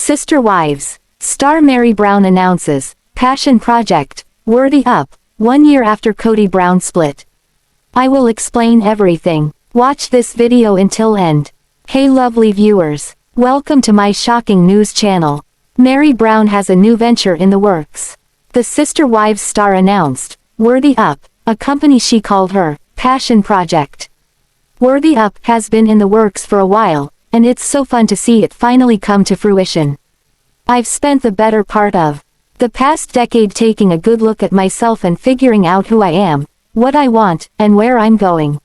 Sister Wives. Star Meri Brown announces, passion project, Worthy Up, 1 year after Kody Brown split. I will explain everything. Watch this video until end. Hey lovely viewers. Welcome to my shocking news channel. Meri Brown has a new venture in the works. The Sister Wives star announced, Worthy Up, a company she called her passion project. Worthy Up has been in the works for a while, and it's so fun to see it finally come to fruition. I've spent the better part of the past decade taking a good look at myself and figuring out who I am, what I want, and where I'm going.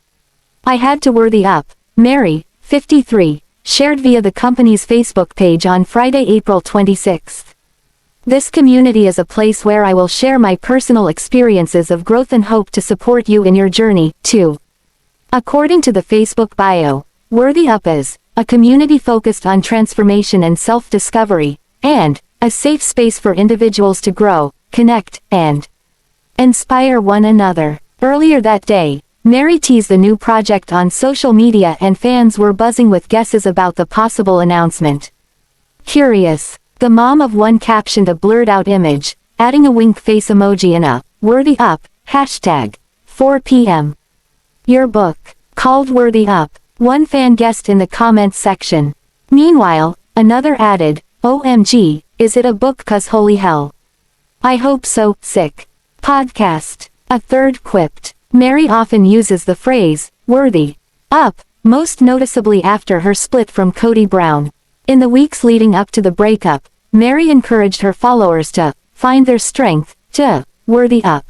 I had to worthy up, Meri, 53, shared via the company's Facebook page on Friday, April 26. This community is a place where I will share my personal experiences of growth and hope to support you in your journey, too. According to the Facebook bio, Worthy Up is a community focused on transformation and self-discovery, and a safe space for individuals to grow, connect, and inspire one another. Earlier that day, Meri teased the new project on social media and fans were buzzing with guesses about the possible announcement. Curious, the mom of one captioned a blurred-out image, adding a wink face emoji and a Worthy Up hashtag 4 p.m. Your book, called Worthy Up, one fan guessed in the comments section. Meanwhile, another added, OMG, is it a book 'cause holy hell. I hope so, sick. Podcast. A third quipped, Meri often uses the phrase, worthy up, most noticeably after her split from Kody Brown. In the weeks leading up to the breakup, Meri encouraged her followers to find their strength, to worthy up.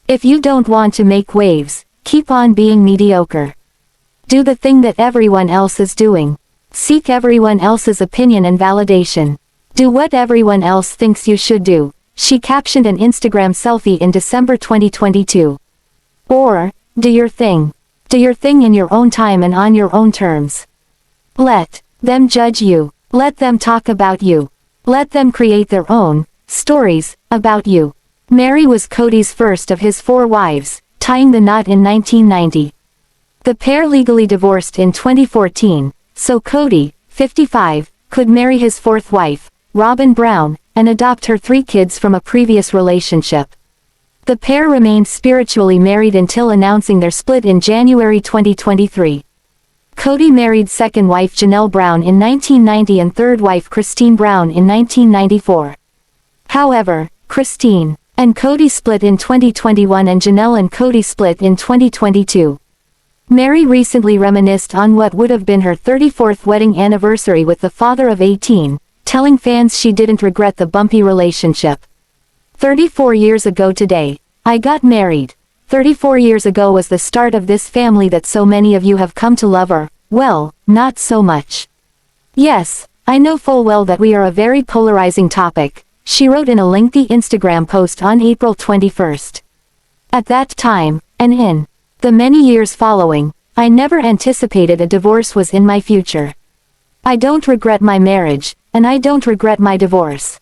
If you don't want to make waves, keep on being mediocre. Do the thing that everyone else is doing. Seek everyone else's opinion and validation. Do what everyone else thinks you should do, she captioned an Instagram selfie in December 2022. Or, do your thing. Do your thing in your own time and on your own terms. Let them judge you. Let them talk about you. Let them create their own stories about you. Meri was Kody's first of his 4 wives, tying the knot in 1990. The pair legally divorced in 2014, so Kody, 55, could marry his 4th wife, Robyn Brown, and adopt her 3 kids from a previous relationship. The pair remained spiritually married until announcing their split in January 2023. Kody married 2nd wife Janelle Brown in 1990 and 3rd wife Christine Brown in 1994. However, Christine and Kody split in 2021 and Janelle and Kody split in 2022. Meri recently reminisced on what would have been her 34th wedding anniversary with the father of 18, telling fans she didn't regret the bumpy relationship. 34 years ago today, I got married. 34 years ago was the start of this family that so many of you have come to love, or, well, not so much. Yes, I know full well that we are a very polarizing topic, she wrote in a lengthy Instagram post on April 21. At that time, and in the many years following, I never anticipated a divorce was in my future. I don't regret my marriage, and I don't regret my divorce.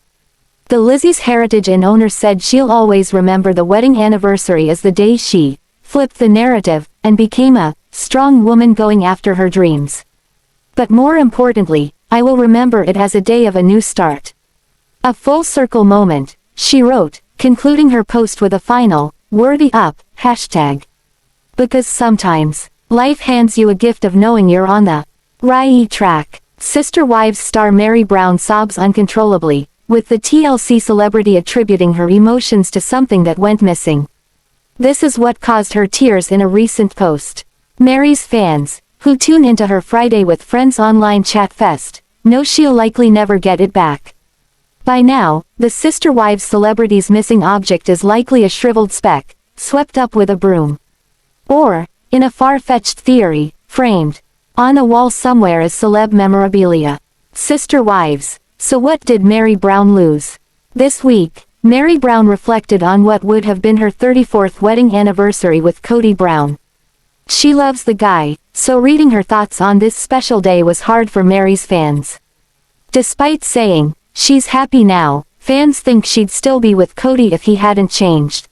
The Lizzie's Heritage Inn owner said she'll always remember the wedding anniversary as the day she flipped the narrative and became a strong woman going after her dreams. But more importantly, I will remember it as a day of a new start. A full circle moment, she wrote, concluding her post with a final, worthy up, hashtag. Because sometimes, life hands you a gift of knowing you're on the right track. Sister Wives star Meri Brown sobs uncontrollably, with the TLC celebrity attributing her emotions to something that went missing. This is what caused her tears in a recent post. Meri's fans, who tune into her Friday with Friends online chat fest, know she'll likely never get it back. By now, the Sister Wives celebrity's missing object is likely a shriveled speck, swept up with a broom. Or, in a far-fetched theory, framed on a wall somewhere as celeb memorabilia. Sister Wives. So what did Meri Brown lose? This week, Meri Brown reflected on what would have been her 34th wedding anniversary with Kody Brown. She loves the guy, so reading her thoughts on this special day was hard for Meri's fans. Despite saying, she's happy now, fans think she'd still be with Kody if he hadn't changed.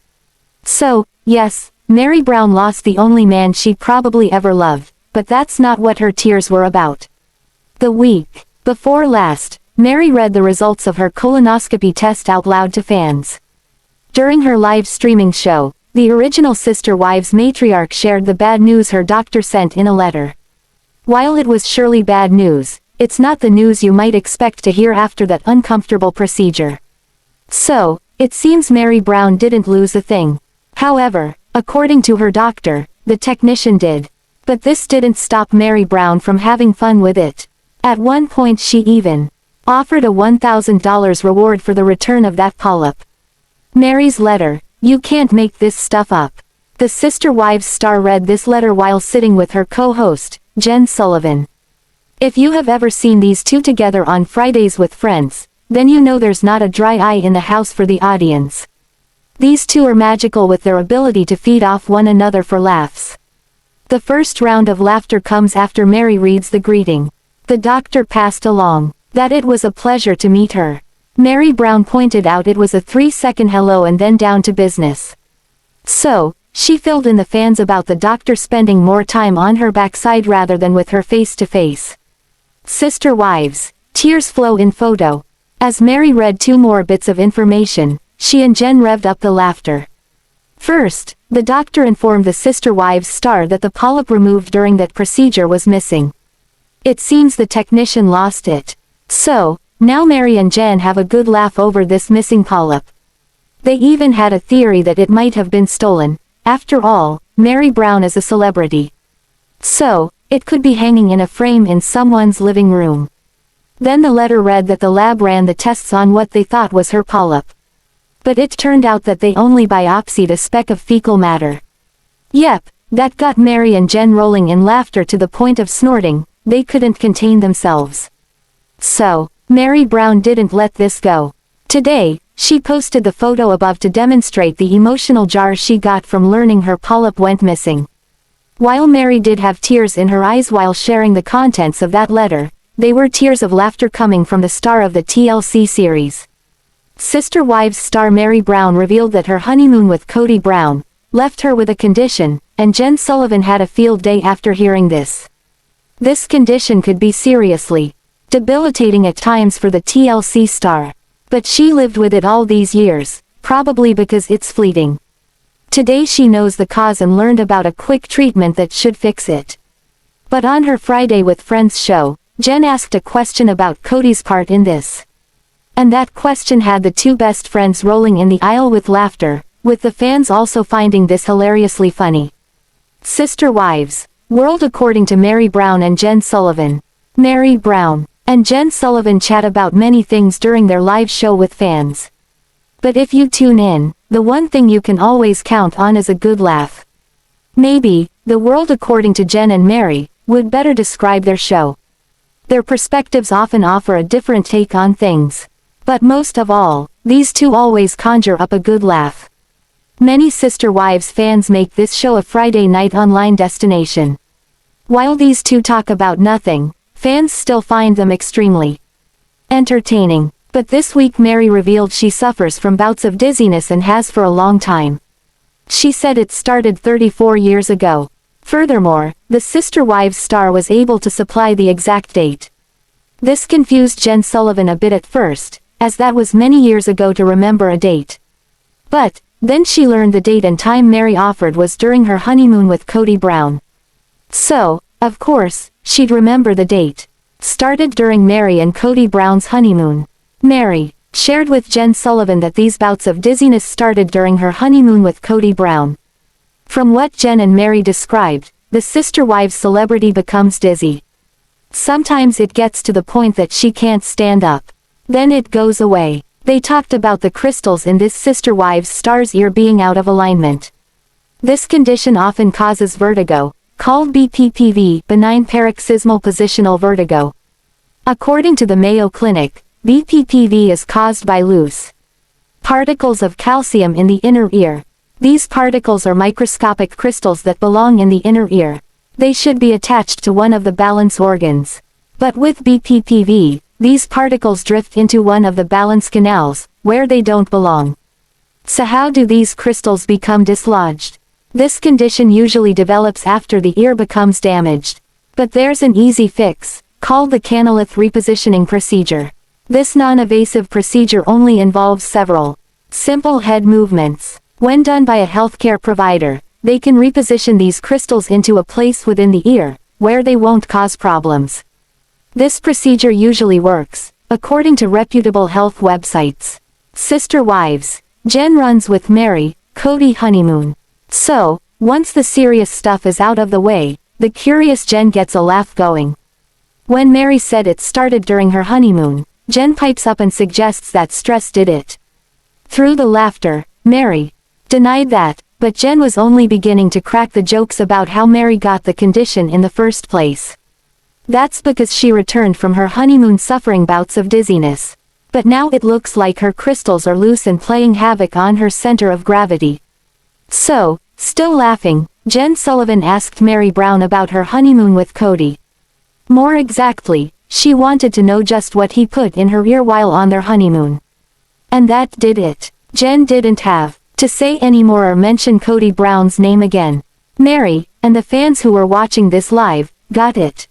So, yes, Meri Brown lost the only man she'd probably ever loved, but that's not what her tears were about. The week before last, Meri read the results of her colonoscopy test out loud to fans. During her live streaming show, the original Sister Wives matriarch shared the bad news her doctor sent in a letter. While it was surely bad news, it's not the news you might expect to hear after that uncomfortable procedure. So, it seems Meri Brown didn't lose a thing. However, according to her doctor, the technician did. But this didn't stop Meri Brown from having fun with it. At one point she even offered a $1,000 reward for the return of that polyp. Meri's letter, "You can't make this stuff up." The Sister Wives star read this letter while sitting with her co-host, Jen Sullivan. If you have ever seen these two together on Fridays with Friends, then you know there's not a dry eye in the house for the audience. These two are magical with their ability to feed off one another for laughs. The first round of laughter comes after Meri reads the greeting. The doctor passed along that it was a pleasure to meet her. Meri Brown pointed out it was a 3-second hello and then down to business. So, she filled in the fans about the doctor spending more time on her backside rather than with her face to face. Sister Wives, tears flow in photo. As Meri read 2 more bits of information, she and Jen revved up the laughter. First, the doctor informed the Sister Wives star that the polyp removed during that procedure was missing. It seems the technician lost it. So, now Meri and Jen have a good laugh over this missing polyp. They even had a theory that it might have been stolen. After all, Meri Brown is a celebrity. So, it could be hanging in a frame in someone's living room. Then the letter read that the lab ran the tests on what they thought was her polyp. But it turned out that they only biopsied a speck of fecal matter. Yep, that got Meri and Jen rolling in laughter to the point of snorting. They couldn't contain themselves. So, Meri Brown didn't let this go. Today, she posted the photo above to demonstrate the emotional jar she got from learning her polyp went missing. While Meri did have tears in her eyes while sharing the contents of that letter, they were tears of laughter coming from the star of the TLC series. Sister Wives star Meri Brown revealed that her honeymoon with Kody Brown left her with a condition, and Jen Sullivan had a field day after hearing this. This condition could be seriously debilitating at times for the TLC star. But she lived with it all these years, probably because it's fleeting. Today she knows the cause and learned about a quick treatment that should fix it. But on her Friday with Friends show, Jen asked a question about Kody's part in this. And that question had the two best friends rolling in the aisle with laughter, with the fans also finding this hilariously funny. Sister Wives, World according to Meri Brown and Jen Sullivan. Meri Brown and Jen Sullivan chat about many things during their live show with fans. But if you tune in, the one thing you can always count on is a good laugh. Maybe, the world according to Jen and Meri, would better describe their show. Their perspectives often offer a different take on things. But most of all, these two always conjure up a good laugh. Many Sister Wives fans make this show a Friday night online destination. While these two talk about nothing, fans still find them extremely entertaining. But this week Meri revealed she suffers from bouts of dizziness and has for a long time. She said it started 34 years ago. Furthermore, the Sister Wives star was able to supply the exact date. This confused Jen Sullivan a bit at first, as that was many years ago to remember a date. But, then she learned the date and time Meri offered was during her honeymoon with Kody Brown. So, of course, she'd remember the date. Started during Meri and Kody Brown's honeymoon. Meri shared with Jen Sullivan that these bouts of dizziness started during her honeymoon with Kody Brown. From what Jen and Meri described, the Sister Wives celebrity becomes dizzy. Sometimes it gets to the point that she can't stand up. Then it goes away. They talked about the crystals in this Sister Wives star's ear being out of alignment. This condition often causes vertigo, called BPPV, benign paroxysmal positional vertigo. According to the Mayo Clinic, BPPV is caused by loose particles of calcium in the inner ear. These particles are microscopic crystals that belong in the inner ear. They should be attached to one of the balance organs. But with BPPV, these particles drift into one of the balance canals, where they don't belong. So how do these crystals become dislodged? This condition usually develops after the ear becomes damaged. But there's an easy fix, called the canalith repositioning procedure. This non-invasive procedure only involves several simple head movements. When done by a healthcare provider, they can reposition these crystals into a place within the ear, where they won't cause problems. This procedure usually works, according to reputable health websites. Sister wives. Jen runs with Meri, Kody honeymoon. So, once the serious stuff is out of the way, the curious Jen gets a laugh going. When Meri said it started during her honeymoon, Jen pipes up and suggests that stress did it. Through the laughter, Meri denied that, but Jen was only beginning to crack the jokes about how Meri got the condition in the first place. That's because she returned from her honeymoon suffering bouts of dizziness. But now it looks like her crystals are loose and playing havoc on her center of gravity. So, still laughing, Jen Sullivan asked Meri Brown about her honeymoon with Kody. More exactly, she wanted to know just what he put in her ear while on their honeymoon. And that did it. Jen didn't have to say any more or mention Kody Brown's name again. Meri, and the fans who were watching this live, got it.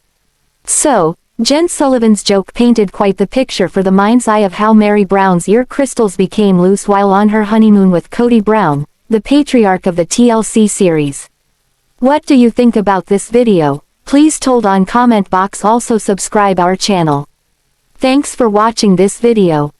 So, Jen Sullivan's joke painted quite the picture for the mind's eye of how Meri Brown's ear crystals became loose while on her honeymoon with Kody Brown, the patriarch of the TLC series. What do you think about this video? Please told on comment box. Also subscribe our channel. Thanks for watching this video.